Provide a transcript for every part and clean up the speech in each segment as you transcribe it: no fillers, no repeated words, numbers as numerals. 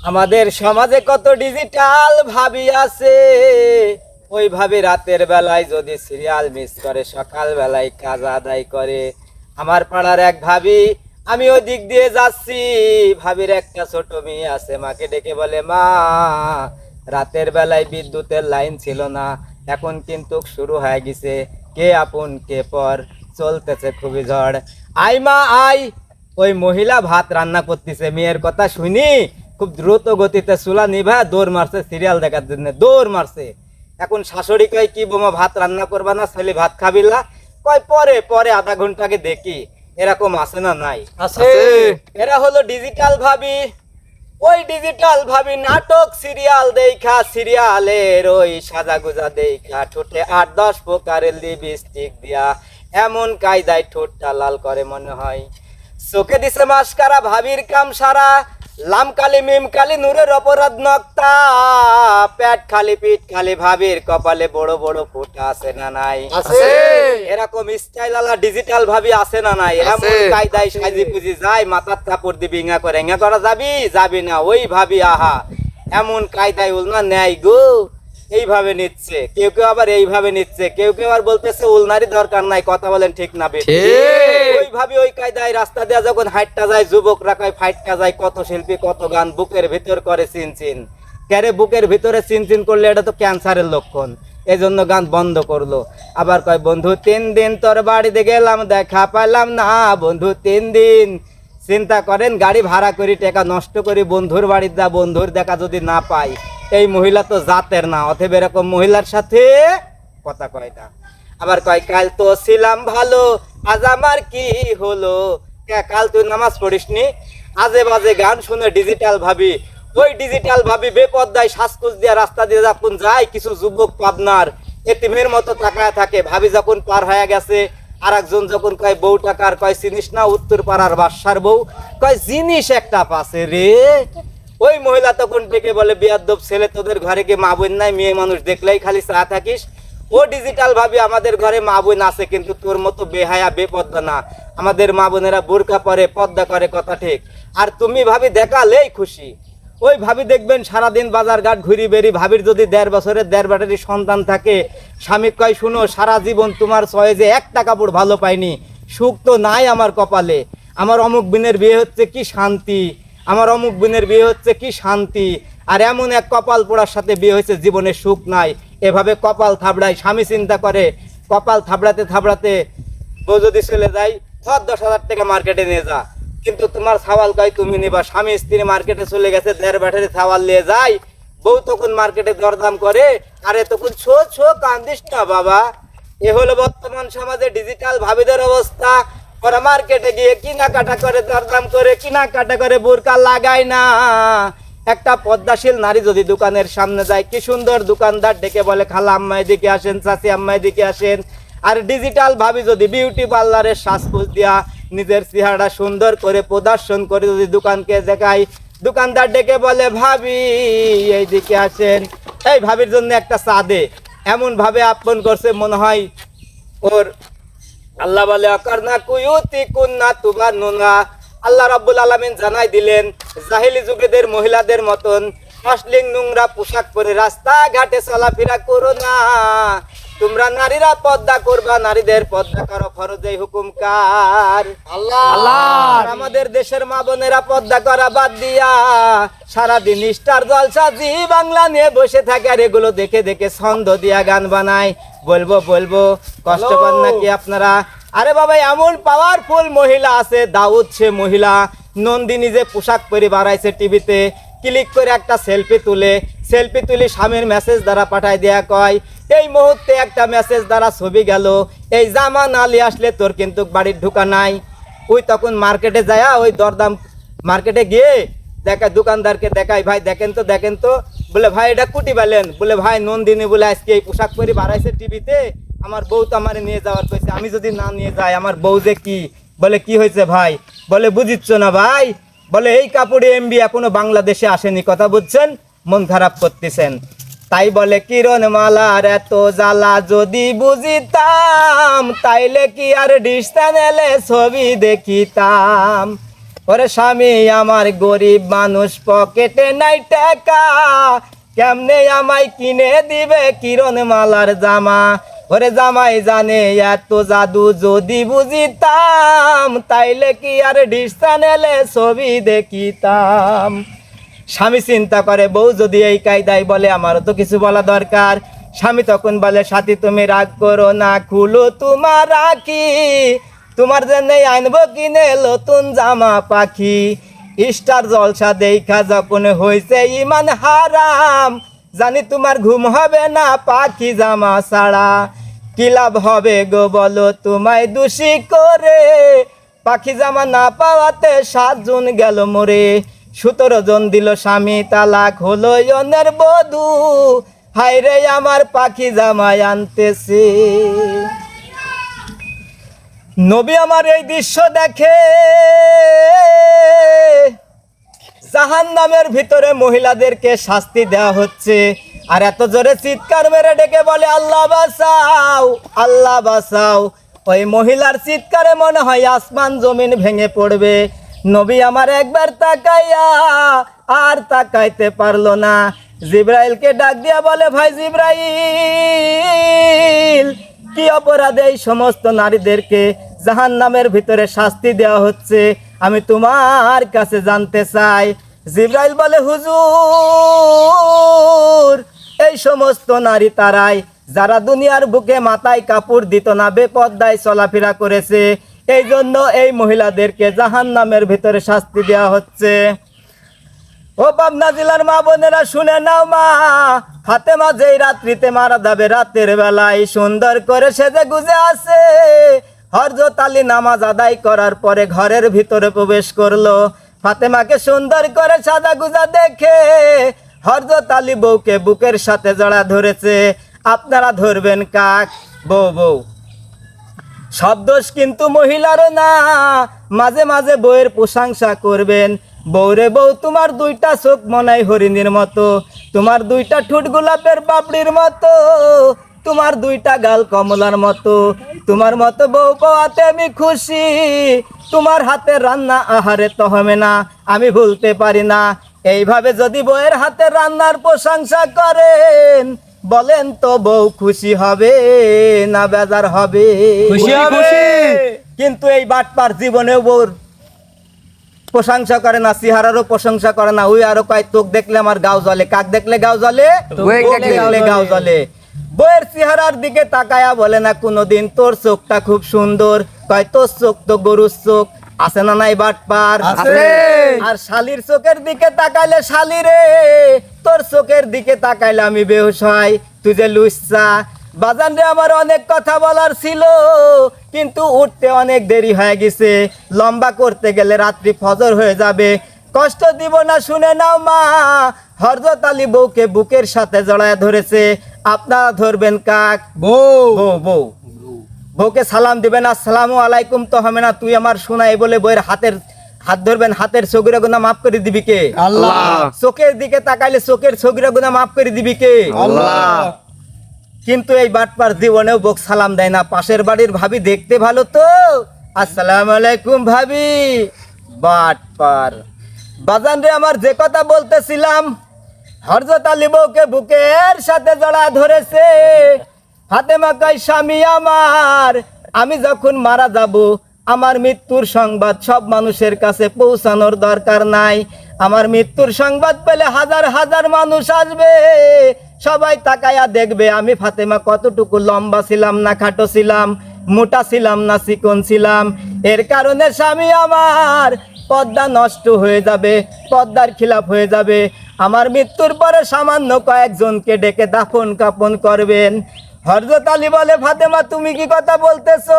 আমাদের সমাজে কত ডিজিটাল ভাবি আছে, ওইভাবে রাতের বেলায় যদি সিরিয়াল মিস করে সকাল বেলায় কাজ আদায় করে। আমার পাড়ার এক ভাবি, আমি ওই দিক দিয়ে যাচ্ছি, ভাবির একটা ছোট মেয়ে আছে, মাকে ডেকে বলে, মা রাতের বেলায় বিদ্যুতের লাইন ছিল না, এখন কিন্তু শুরু হয়ে গেছে, কে আপন কে পর, চলতেছে খুবই ঝড়, আই মা আই। ওই মহিলা ভাত রান্না করতেছে, মেয়ের কথা শুনি খুব দ্রুত গতিতে চুলা নিভা দৌড় মারছে সিরিয়াল দেখার জন্য, দৌড় মারছে। এখন শাশুড়ি কয়, কি বোমা ভাত রান্না করবা না, ছেলে ভাত খাবিলা? কয় পরে পরে আধা ঘন্টাকে দেখি। এরকম আছে না নাই? আছে। এরা হলো ডিজিটাল ভাবি। ওই ডিজিটাল ভাবি নাটক সিরিয়াল দেখা, সিরিয়ালের ওই সাজা গুজা দেখা, ঠোঁটে 8-10 প্রকারের লিপস্টিক দিয়া এমন কায়দায় ঠোঁটটা লাল করে মনে হয়। চোখে দিছে মাস্কারা, ভাবির কাম সারা, লামকালি মিমকালি নূরের অপরাধ নক্তা, পেট খালি পিঠ খালি, ভাবির কপালে বড় বড় ফোঁটা আছে না নাই? আছে। এরকম স্টাইল আলা ডিজিটাল ভাবি আছে না নাই? এমন কায়দায় সাজি পুজি যায়, মাথার কাপড় দিবি ইঙ্গা করে, ইঙ্গা করা যাবি না, ওই ভাবি আহা এমন কায়দায় উলনা নেয় গো, এইভাবে নিচ্ছে। কেউ কেউ আবার এইভাবে নিচ্ছে, কেউ কেউ আবার বলতেছে উলনারই দরকার নাই। কথা বলেন ঠিক না বেশি? ওই ভাবি ওই কায়দায় রাস্তা দিয়ে যখন হাইটটা যায়, যুবকরা কয় ফাইটটা যায়, কত শিল্পী কত গান বুকের ভিতর করে চিন চিন। ক্যারে বুকের ভিতরে চিন চিন করলে এটা তো ক্যান্সারের লক্ষণ, এজন্য গান বন্ধ করলো। আবার কয়, বন্ধু 3 দিন তোর বাড়িতে গেলাম, দেখা পাইলাম না বন্ধু 3 দিন। চিন্তা করেন, গাড়ি ভাড়া করি, টাকা নষ্ট করি, বন্ধুর বাড়িতে যা, বন্ধুর দেখা যদি না পাই, এই মহিলা তো জাতের না, অতএব এরকম মহিলার সাথে কথা কয় না। আবার কয়, কাল তো ছিলাম ভালো, আজ আমার কি হলো? কাল তুই নামাজ পড়িসনি? আজে বাজে গান শুনে ডিজিটাল ভাবি, ওই ডিজিটাল ভাবি বেপর্দায় শ্বাসকুচ দিয়ে রাস্তা দিয়ে যখন যায়, কিছু যুবক পাবনার এতিমের মতো তাকায় থাকে। ভাবি যখন পার হয়ে গেছে, আর একজন যখন কয়, বউ টাকার, কয় চিনিস না উত্তর পাড়ার বাদশার বউ? কয় জিনিস একটা পাশে রে। ওই মহিলা তখন ডেকে বলে, বিয়াদ্দব ছেলে, তোদের ঘরে কি মা বোন নাই? মেয়ে মানুষ দেখলেই খালি চা থাকিস। ও ডিজিটাল ভাবি, আমাদের ঘরে মা বোন আছে, কিন্তু তোর মতো বেহায়া বেপর্দা না। আমাদের মা বোনেরা বোরকা পরে, পর্দা করে, কথা ঠিক। আর তুমি ভাবি দেখালেই খুশি। ওই ভাবি দেখবেন সারাদিন বাজার ঘাট ঘুরি বেরি। ভাবির যদি 1.5 বছরের 1.5 ব্যাটারি সন্তান থাকে, স্বামী কয়, শুনো সারা জীবন তোমার চয়েজে একটা কাপড় ভালো পাইনি, সুখ তো নাই আমার কপালে, আমার অমুক বিনের বিয়ে হচ্ছে কি শান্তি, আমার অমুক বিনের বিয়ে হচ্ছে কি শান্তি, আর এমন এক কপাল পোড়ার সাথে বিয়ে হয়েছে, জীবনে সুখ নাই। এভাবে কপাল থাবড়ায়। স্বামী চিন্তা করে, কপাল থাবড়াতে থাবড়াতে বউ যদি চলে যায়, ধর 10,000 টাকা মার্কেটে নিয়ে যা, কিন্তু তোমার ছাওয়াল কয় তুমি নিবা। স্বামী স্ত্রী মার্কেটে চলে গেছে, 1.5 ব্যাটারি ছাওয়াল নিয়ে যায়, বউ তখন মার্কেটে দরদাম করে, আরে তখন ছো কান্দিস না বাবা। এ হলো বর্তমান সমাজে ডিজিটাল ভাবিদের অবস্থা। ওরা মার্কেটে গিয়ে কেনাকাটা করে, দরদাম করে, কেনাকাটা করে, বোরকা লাগায় না। একটা পদ্মাশীল নারী যদি দোকানের সামনে যায়, কি সুন্দর দোকানদার ডেকে বলে, খালা আম্মা এদিকে আসেন, চাচি আম্মা এদিকে আসেন। আর ডিজিটাল ভাবি যদি বিউটি পার্লারের সাজগোজ দিয়া নিজের চেহারা সুন্দর করে প্রদর্শন করে যদি দোকানকে দেখায়, দোকানদার ডেকে বলে, ভাবি এইদিকে আসেন, এই ভাবির জন্য একটা চা দে। এমন ভাবে আপন করছে, মনে হয় ওর আল্লাহ বলে, অকর্ণা কুয়ুতি কুন্না তুবানুনা। আল্লাহ রাব্বুল আলামিন জানাই দিলেন, জাহিলি যুগেদের মহিলাদের মতন অশ্লীল নোংরা পোশাক পরে রাস্তা ঘাটে চলাফেরা করো না। তোমরা নারীরা পর্দা করবা, নারীদের পর্দা করো, ফরজে হুকুম কার? আল্লাহ। আমাদের দেশের মা বোনেরা পর্দা করা বাদ দিয়া সারাদিন স্টার জলসা জি বাংলা নিয়ে বসে থাকে, আর এগুলো দেখে দেখে ছন্দ দিয়া গান বানায়। বলবো কষ্ট পান নাকি আপনারা? আরে বাবা, এমন পাওয়ারফুল মহিলা আছে, দাউদ সে মহিলা, নন্দিনী যে পোশাক পরে বাড়াইছে টিভিতে, ক্লিক করে একটা সেলফি তুলে স্বামীর মেসেজ দ্বারা পাঠায় দেয়া, কয় এই মুহূর্তে একটা মেসেজ দ্বারা ছবি গেল, এই জামা নালি আসলে তোর কিন্তু বাড়ির ঢুকা নাই। ওই তখন মার্কেটে যায়, ওই দরদাম মার্কেটে গিয়ে দেখায়, দোকানদারকে দেখায়, ভাই দেখেন তো। বলে, ভাই এটা কুটি পেলেন? বলে, ভাই নন্দিনী বলে আজকে এই পোশাক পরে বাড়াইছে টিভিতে, আমার বউ তো আমার নিয়ে যাওয়ার কইছে, আমি যদি না নিয়ে যাই আমার বউ যে কি? বলে, কি হয়েছে ভাই? বলে, বুঝিচ্ছ না ভাই? বলে, এই কাপড়ে এমবি এখনো বাংলাদেশে আসেনি, কথা বুঝছেন, মন খারাপ করতেছেন। তাই বলে, কিরণ মালার এত জ্বালা যদি বুঝিতাম, তাইলে কি আর ডিশ চ্যানেলে ছবি দেখিতাম। ওরে স্বামী আমার গরিব মানুষ, পকেটে নাই টাকা, কেমনে আমায় কিনে দিবে কিরণ মালার জামা। ওরে জামাই জানে এত জাদু, যদি বুঝিতাম তাইলে কি আর ডিশ চ্যানেলে ছবি দেখিতাম। স্বামী চিন্তা করে বউ যদি এই কায়দায় বলে আমারও তো কিছু বলা দরকার। স্বামী তখন বলে সাথী তুমি রাগ করো না, খুলো তোমার রাখি, তোমার জন্য আনবো কিনে নতুন জামা পাখি। স্টার জলসা দেখা যখন হয়েছে ইমান হারাম, জানি তোমার ঘুম হবে না পাখি জামা ছাড়া। কি লাভ হবে গো বলো তোমায় দোষী করে, পাখি জামা না পাওয়াতে 7 জন গেল মরে। 17 জন দিল স্বামী তালাক, হলো অন্যের বধূ, হায় রে আমার পাখি জামাই আনতেছে। নবী আমার এই দৃশ্য দেখে জাহান্নামের ভিতরে মহিলাদেরকে শাস্তি দেওয়া হচ্ছে, আর এত জোরে চিৎকার মেরে ডেকে বলে আল্লাহ বাঁচাও, আল্লাহ বাঁচাও। ওই মহিলার চিৎকারে মনে হয় আসমান জমিন ভেঙে পড়বে। নবী আমার একবার তাকাইয়া আর তাকাইতে পারলো না। জিব্রাইলকে ডাক দিয়া বলে ভাই জিব্রাইল, কি অপরাধে এই সমস্ত নারীদেরকে জাহান্নামের ভিতরে শাস্তি দেওয়া হচ্ছে, আমি তোমার কাছে জানতে চাই। জিব্রাইল বলে হুজুর, এই সমস্ত নারী তারাই যারা দুনিয়ার বুকে মাথায় কাপড় দিত না, বেপর্দায় চলাফেরা করেছে, এই জন্য এই মহিলাদেরকে জাহান্নামের ভিতরে শাস্তি দেওয়া হচ্ছে। ও পাবনা জেলার মা বোনেরা শুনে নাও, মা ফাতেমা যেই রাত্রিতে মারা যাবে, রাতের বেলায় সুন্দর করে সেজে গুজে আছে। হযরত আলী নামাজ আদায় করার পরে ঘরের ভিতরে প্রবেশ করলো। ফাতেমাকে সুন্দর করে সাজা গুজা দেখে হযরত আলী বউকে বুকের সাথে জড়া ধরেছে। আপনারা ধরবেন কাক? বউ বউ। সব দোষ কিন্তু মহিলারও না, মাঝে মাঝে বউয়ের প্রশংসা করবেন। বউরে বউ, তোমার 2টা চোখ মনাই হরিণীর মতো, তোমার 2টা ঠোঁট গোলাপের পাপড়ির মতো, তোমার 2টা গাল কমলার মতো, তোমার মতো বউ পাওয়াতে আমি খুশি। তোমার হাতের রান্না আহারে তহমে না, আমি ভুলতে পারি না। এইভাবে যদি বউয়ের হাতের রান্নার প্রশংসা করেন, বলেন তো বউ খুশি হবে না বেজার হবে? খুশি হবে। কিন্তু এই বাটপার জীবনেও বউর প্রশংসা করে না, সিহারারও প্রশংসা করে না। ওই আরো কয় তোক দেখলে আমার গাও জ্বলে, কাক দেখলে গাও জ্বলে, তোক দেখলে গাও জ্বলে। বউয়ের চেহারার দিকে তাকায়া বলে না কোনোদিন তোর চোখটা খুব সুন্দর, কয় তোর চোখ তো গরুর চোখ। আছে না নাই বাটপার? আর শালির চোখের দিকে তাকাইলে শালি রে, তোর চোখের দিকে তাকাইলে আমি বেহুশ হই, তুই যে লুচ্চা। বাজান রে, আমার অনেক কথা বলার ছিল, কিন্তু উঠতে অনেক দেরি হয়ে গেছে। লম্বা করতে গেলে রাত্রি ফজর হয়ে যাবে। কষ্ট দিব না, শুনে নাও মা। হযরত আলী বউকে বুকের সাথে জড়ায় ধরেছে। আপনারা ধরবেন কাক? বউ। বউ বউ। বউকে সালাম দিবেন, আসসালামু আলাইকুম তো হবে না, তুই আমার শোনাই বলে বউয়ের হাত ধরবেন। হাতের ছগিরা গুনাহ মাফ করে দিবি কে? আল্লাহ। চোখের দিকে তাকাইলে চোখের ছগিরা গুনাহ মাফ করে দিবি কে? আল্লাহ। কিন্তু এই বাটপার জীবনেও বউকে সালাম দেয় না। পাশের বাড়ির ভাবি দেখতে ভালো তো, আসসালামু আলাইকুম ভাবি। বাটপার। বাজান রে, আমার যে কথা বলতেছিলাম, হযরত আলী বউকে বুকের সাথে জড়া ধরেছে। ফাতেমা কয় স্বামী আমার, আমি যখন মারা যাব, আমার মৃত্যুর সংবাদ সব মানুষের কাছে পৌঁছানোর দরকার নাই। আমার মৃত্যুর সংবাদ পেলে হাজার হাজার মানুষ আসবে, সবাই তাকায়া দেখবে আমি ফাতেমা কতটুকু লম্বা ছিলাম না খাটো ছিলাম, মোটা ছিলাম না চিকন ছিলাম। এর কারণে স্বামী আমার পর্দা নষ্ট হয়ে যাবে, পর্দার খিলাফ হয়ে যাবে। আমার মৃত্যুর পরে সামান্য কয়েকজনকে ডেকে দাফন কাফন করবেন। হযরত আলী বলে ফাতেমা, তুমি কি কথা বলতেছো?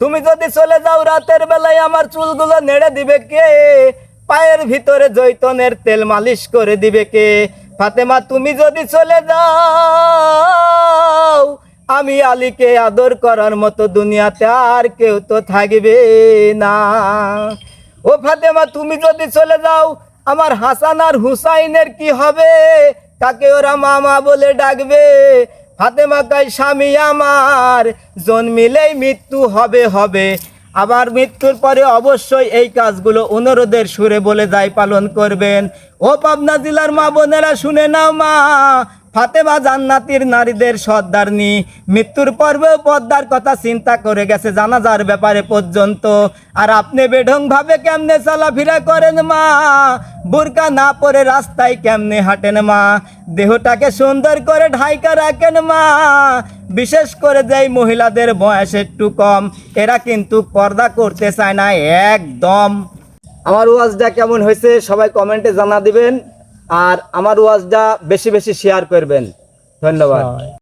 তুমি যদি চলে যাও, রাতের বেলায় আমার চুলগুলো নেড়ে দিবে কে? পায়ের ভিতরে জৈতনের তেল মালিশ করে দিবে কে? ফাতেমা, তুমি যদি চলে যাও, আমি আলীকে আদর করার মতো দুনিয়াতে আর কেউ তো থাকবে না। ও ফাতেমা, তুমি যদি চলে যাও, আমার হাসান আর হুসাইনের কি হবে? কাকে ওরা মামা বলে ডাকবে? ফাতেমা কয় স্বামী আমার, জন্মিলেই মৃত্যু হবে হবে, আবার মৃত্যুর পরে অবশ্যই এই কাজগুলো অনুরোধের সুরে বলে যাই পালন করবেন। ও পাবনা জেলার মা বোনেরা শুনে নাও মা, ফাতেমা জান্নাতীর নারীদের সর্দারনি, মৃত্যুর পর্বেও পর্দার কথা চিন্তা করে গেছে জানাজার ব্যাপারে পর্যন্ত। আর আপনি বেঢং ভাবে কেমনে চলাফেরা করেন মা, বুরকা না পরে রাস্তায় কেমনে হাঁটেন মা, দেহটাকে সুন্দর করে ঢাইকা রাখেন মা। বিশেষ করে যেই মহিলাদের বয়স একটু কম, এরা কিন্তু পর্দা করতে চায় না একদম। আমার ওয়াজটা কেমন হয়েছে সবাই কমেন্টে জানা দিবেন, আর আমার ওয়াজটা বেশি বেশি শেয়ার করবেন। ধন্যবাদ।